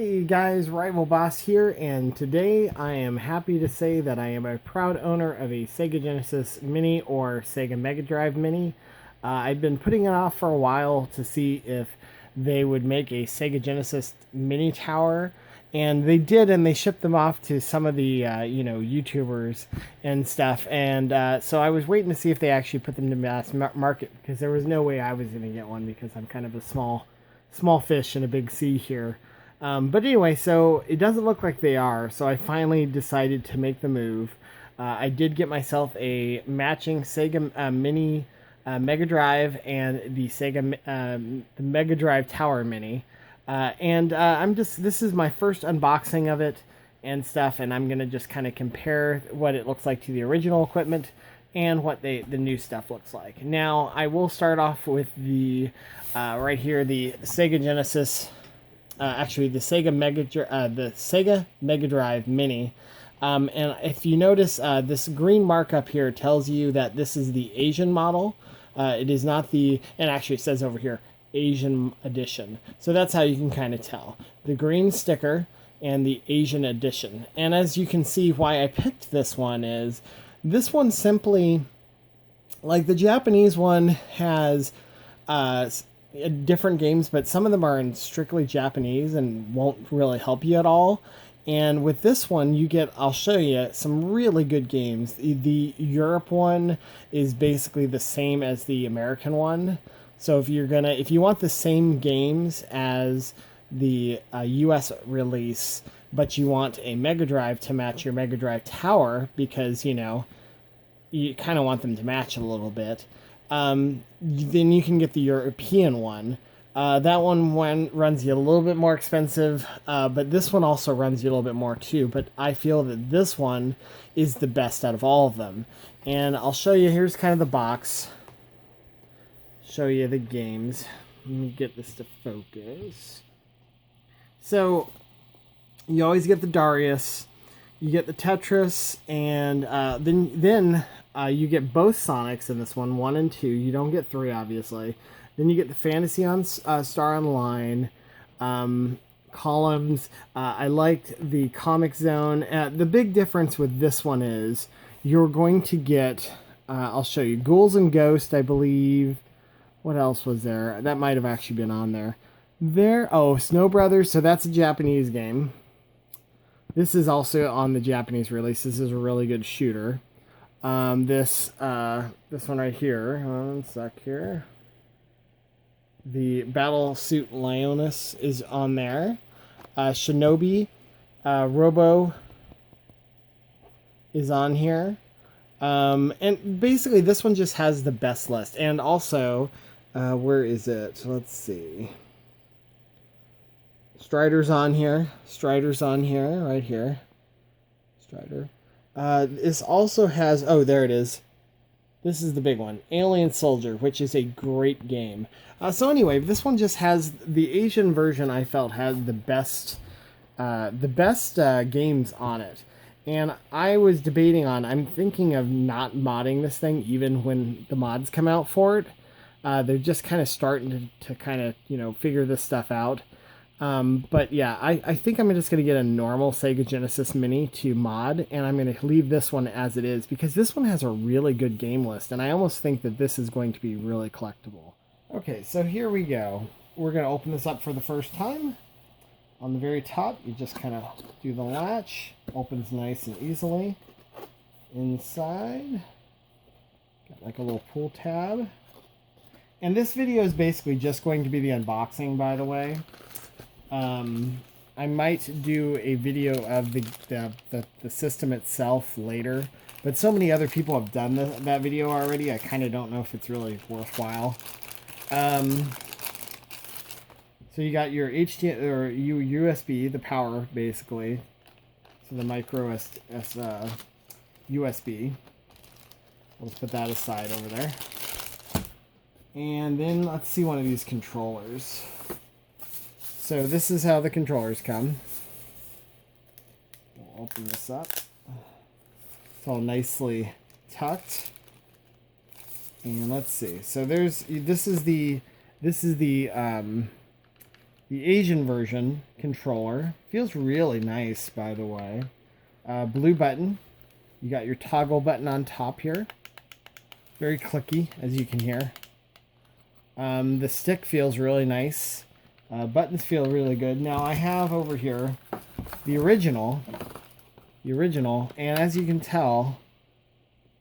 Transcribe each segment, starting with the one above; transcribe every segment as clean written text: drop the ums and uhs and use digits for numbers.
Hey guys, Rivalboss here, and today I am happy to say that I am a proud owner of a Sega Genesis Mini or Sega Mega Drive Mini. I've been putting it off for a while to see if they would make a Sega Genesis Mini Tower, and they did, and they shipped them off to some of the YouTubers and stuff. And so I was waiting to see if they actually put them to mass market, because there was no way I was going to get one because I'm kind of a small fish in a big sea here. But anyway, so it doesn't look like they are, so I finally decided to make the move. I did get myself a matching Sega Mini Mega Drive and the Sega the Mega Drive Tower Mini. This is my first unboxing of it and stuff, and I'm going to just kind of compare what it looks like to the original equipment and what the new stuff looks like. Now, I will start off with the right here, the Sega Genesis. Actually, the Sega Mega Drive Mini. And if you notice, this green mark up here tells you that this is the Asian model. It is not and actually it says over here, Asian edition. So that's how you can kind of tell. The green sticker and the Asian edition. And as you can see, why I picked this one is, this one simply, like the Japanese one has different games, but some of them are in strictly Japanese and won't really help you at all. And with this one, I'll show you some really good games. The Europe one is basically the same as the American one. So if you want the same games as the US release, but you want a Mega Drive to match your Mega Drive Tower, because, you kind of want them to match a little bit, then you can get the European one. That one runs you a little bit more expensive, but this one also runs you a little bit more too. But I feel that this one is the best out of all of them. And I'll show you, here's kind of the box. Show you the games. Let me get this to focus. So, you always get the Darius, you get the Tetris, and then you get both Sonics in this one, 1 and 2. You don't get 3, obviously. Then you get the Fantasy on Star Online, Columns. I liked the Comic Zone. The big difference with this one is you're going to get, I'll show you, Ghouls and Ghosts, I believe. What else was there? That might have actually been on there. Snow Brothers, so that's a Japanese game. This is also on the Japanese release. This is a really good shooter. This one right here. One sec here. The Battle Suit Lioness is on there. Shinobi, Robo is on here. And basically this one just has the best list. And also, where is it? Let's see. Strider's on here. Right here. Strider. This also has, there it is. This is the big one, Alien Soldier, which is a great game. So anyway, this one just has, the Asian version I felt had the best games on it. And I was debating I'm thinking of not modding this thing even when the mods come out for it. They're just kind of starting to kind of, figure this stuff out. But yeah, I think I'm just going to get a normal Sega Genesis Mini to mod, and I'm going to leave this one as it is, because this one has a really good game list, and I almost think that this is going to be really collectible. Okay, so here we go. We're going to open this up for the first time. On the very top, you just kind of do the latch. Opens nice and easily. Inside, got like a little pull tab. And this video is basically just going to be the unboxing, by the way. I might do a video of the system itself later, but so many other people have done that video already, I kind of don't know if it's really worthwhile. So you got your USB, the power, basically. So the micro USB. Let's put that aside over there. And then let's see one of these controllers. So this is how the controllers come. We'll open this up. It's all nicely tucked. And let's see. So this is the The Asian version controller feels really nice, by the way. Blue button. You got your toggle button on top here. Very clicky, as you can hear. The stick feels really nice. Buttons feel really good. Now I have over here the original, and as you can tell,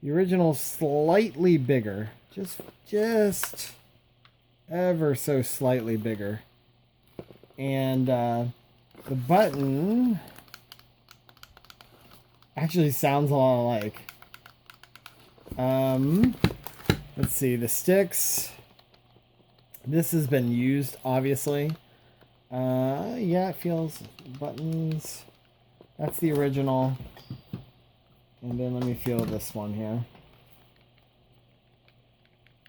the original is slightly bigger, just ever so slightly bigger, and the button actually sounds a lot alike. Let's see, the sticks. This has been used, obviously. Yeah, it feels buttons. That's the original. And then let me feel this one here.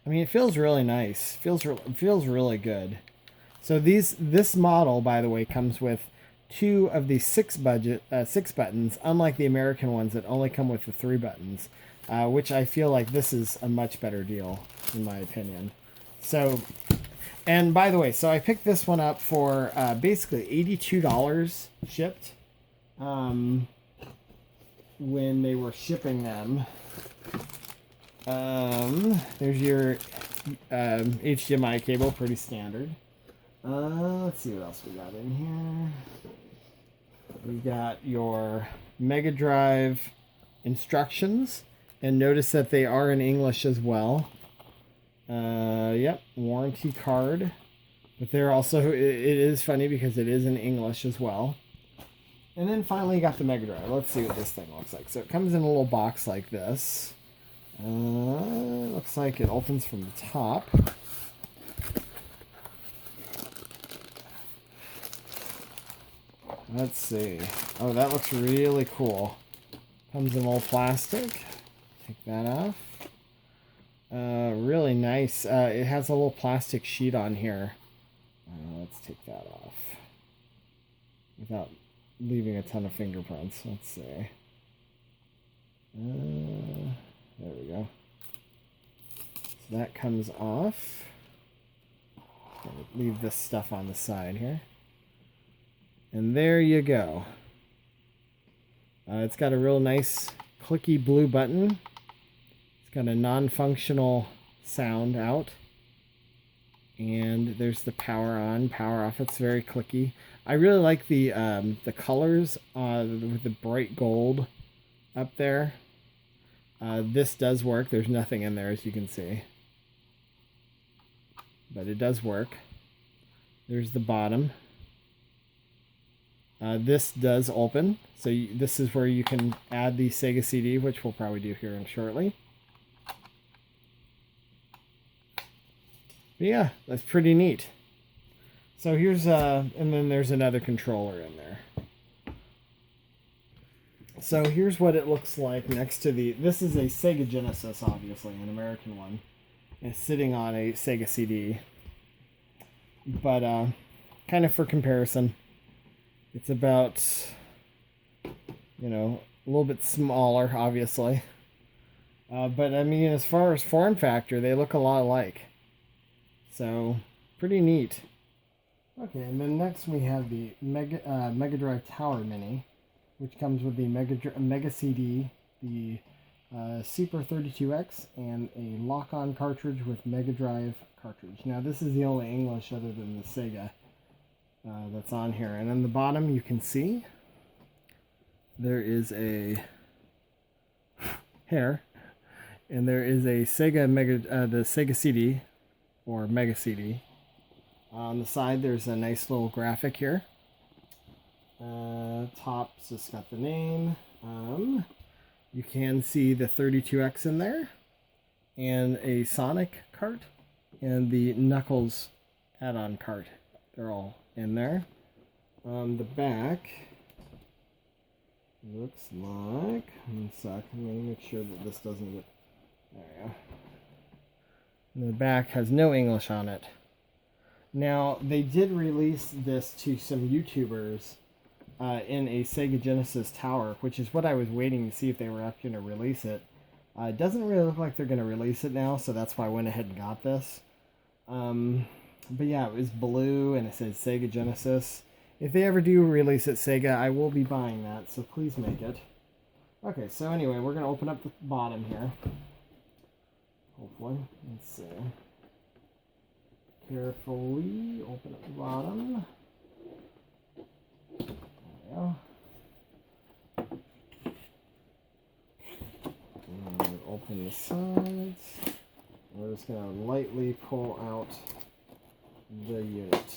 I mean, it feels really nice. Feels really good. So this model, by the way, comes with 2 of the 6 buttons, unlike the American ones that only come with the 3 buttons, which I feel like this is a much better deal, in my opinion. So, and by the way, so I picked this one up for basically $82 shipped when they were shipping them. There's your HDMI cable, pretty standard. Let's see what else we got in here. We got your Mega Drive instructions, and notice that they are in English as well. Yep, warranty card. But they're also, it is funny because it is in English as well. And then finally you got the Mega Drive. Let's see what this thing looks like. So it comes in a little box like this. Looks like it opens from the top. Let's see. Oh, that looks really cool. Comes in old plastic. Take that off. Really nice. It has a little plastic sheet on here. Let's take that off without leaving a ton of fingerprints. Let's see. There we go. So that comes off. Leave this stuff on the side here. And there you go. It's got a real nice clicky blue button. It's got a non-functional sound out. And there's the power on, power off. It's very clicky. I really like the colors with the bright gold up there. This does work. There's nothing in there, as you can see. But it does work. There's the bottom. This does open. So this is where you can add the Sega CD, which we'll probably do here in shortly. But yeah, that's pretty neat. So here's, and then there's another controller in there. So here's what it looks like next to this is a Sega Genesis, obviously, an American one. It's sitting on a Sega CD. But, kind of for comparison, it's about, you know, a little bit smaller, obviously. But, I mean, as far as form factor, they look a lot alike. So, pretty neat. Okay, and then next we have the Mega Drive Tower Mini, which comes with the Mega CD, the Super 32X, and a lock-on cartridge with Mega Drive cartridge. Now, this is the only English other than the Sega that's on here. And on the bottom, you can see there is a hair, and there is a Sega the Sega CD, or Mega CD. On the side, there's a nice little graphic here. Top's just got the name. You can see the 32X in there, and a Sonic cart, and the Knuckles add-on cart. They're all in there. On the back, looks like, one sec, I'm going to make sure that this doesn't get, there we go. And the back has no English on it. Now, they did release this to some YouTubers in a Sega Genesis Tower, which is what I was waiting to see if they were actually going to release it. It doesn't really look like they're going to release it now, so that's why I went ahead and got this. But yeah, it was blue and it says Sega Genesis. If they ever do release it Sega, I will be buying that, so please make it. Okay, so anyway, we're going to open up the bottom here. Hopefully. Let's see. Carefully open up the bottom. There we go. And open the sides. We're just going to lightly pull out the unit.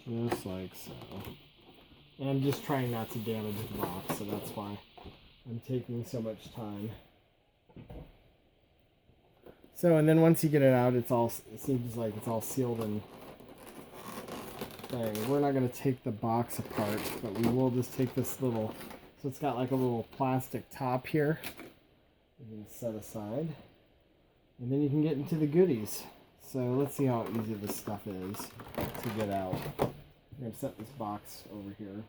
Just like so. And I'm just trying not to damage the box, so that's why I'm taking so much time. So, and then once you get it out, it seems like it's all sealed and thing. We're not going to take the box apart, but we will just take this little, so it's got like a little plastic top here. You can set aside. And then you can get into the goodies. So let's see how easy this stuff is to get out. I'm going to set this box over here.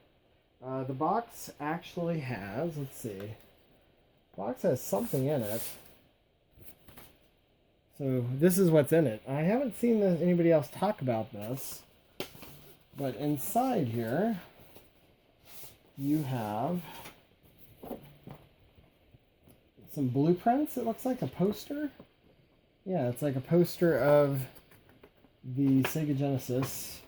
The box actually has, let's see, the box has something in it. So this is what's in it. I haven't seen anybody else talk about this, but inside here you have some blueprints. It looks like a poster. Yeah, it's like a poster of the Sega Genesis.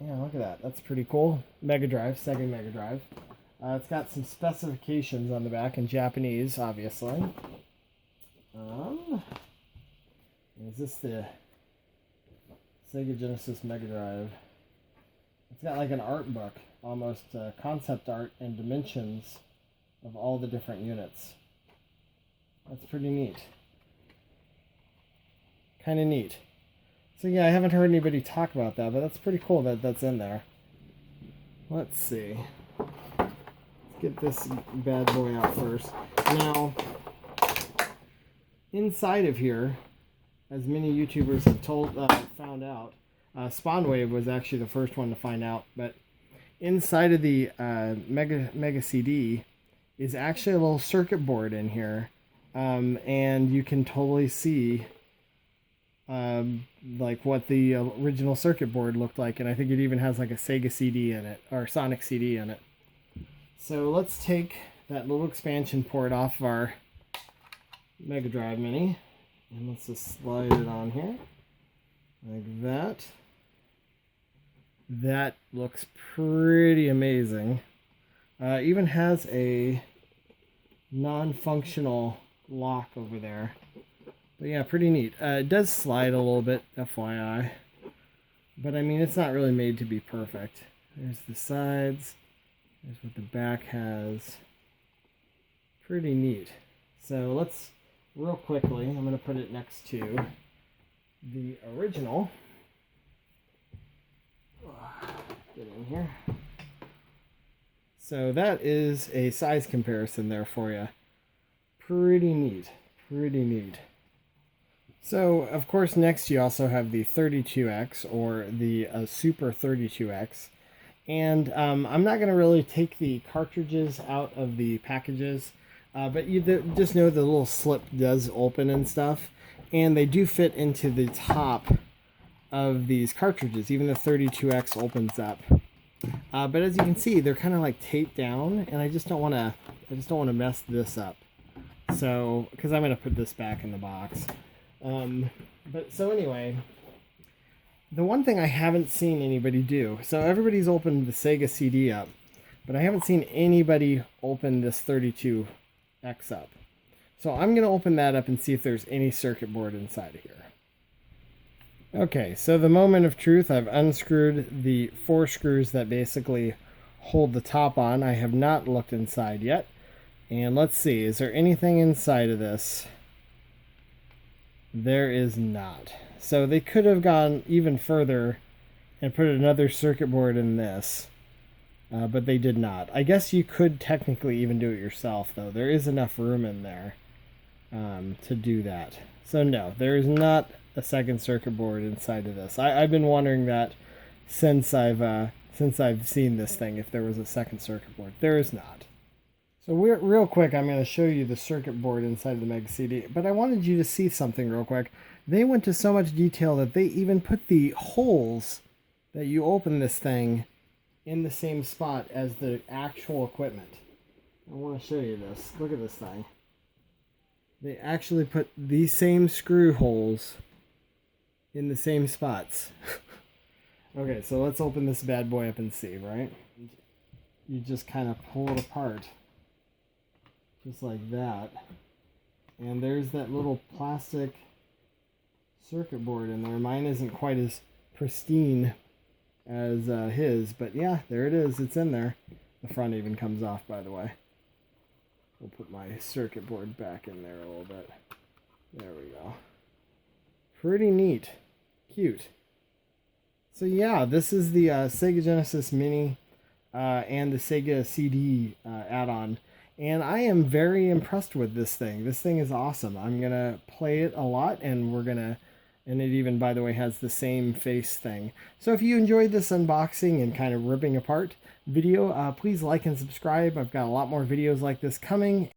Yeah, look at that. That's pretty cool. Mega Drive, Sega Mega Drive. It's got some specifications on the back in Japanese, obviously. Is this the Sega Genesis Mega Drive? It's got like an art book, almost concept art and dimensions of all the different units. That's pretty neat. Kind of neat. So yeah, I haven't heard anybody talk about that, but that's pretty cool that that's in there. Let's see. Let's get this bad boy out first. Now, inside of here, as many YouTubers have found out, Spawnwave was actually the first one to find out, but inside of the Mega CD is actually a little circuit board in here, and you can totally see like what the original circuit board looked like, and I think it even has like a Sega CD in it, or Sonic CD in it. So let's take that little expansion port off of our Mega Drive Mini, and let's just slide it on here, like that. That looks pretty amazing. Even has a non-functional lock over there. But yeah, pretty neat. It does slide a little bit, FYI. But I mean, it's not really made to be perfect. There's the sides. There's what the back has. Pretty neat. So let's, real quickly, I'm going to put it next to the original. Get in here. So that is a size comparison there for you. Pretty neat. Pretty neat. So, of course, next you also have the 32X, or the Super 32X. And I'm not going to really take the cartridges out of the packages, but you just know the little slip does open and stuff. And they do fit into the top of these cartridges. Even the 32X opens up. But as you can see, they're kind of like taped down, and I just don't want to mess this up. So, because I'm going to put this back in the box. But so anyway, the one thing I haven't seen anybody do, so everybody's opened the Sega CD up, but I haven't seen anybody open this 32X up. So I'm going to open that up and see if there's any circuit board inside of here. Okay, so the moment of truth, I've unscrewed the 4 screws that basically hold the top on. I have not looked inside yet. And let's see, is there anything inside of this? There is not. So they could have gone even further and put another circuit board in this, but they did not. I guess you could technically even do it yourself, though. There is enough room in there to do that. So no, there is not a second circuit board inside of this. I've been wondering that since I've seen this thing, if there was a second circuit board. There is not. So real quick, I'm going to show you the circuit board inside the Mega CD, but I wanted you to see something real quick. They went to so much detail that they even put the holes that you open this thing in the same spot as the actual equipment. I want to show you this. Look at this thing. They actually put these same screw holes in the same spots. Okay, so let's open this bad boy up and see, right? You just kind of pull it apart. Just like that. And there's that little plastic circuit board in there. Mine isn't quite as pristine as his, but yeah, there it is. It's in there. The front even comes off, by the way. We'll put my circuit board back in there a little bit. There we go. Pretty neat. Cute. So yeah, this is the Sega Genesis Mini and the Sega CD add-on. And I am very impressed with this thing. This thing is awesome. I'm going to play it a lot, and and it even, by the way, has the same face thing. So if you enjoyed this unboxing and kind of ripping apart video, please like and subscribe. I've got a lot more videos like this coming.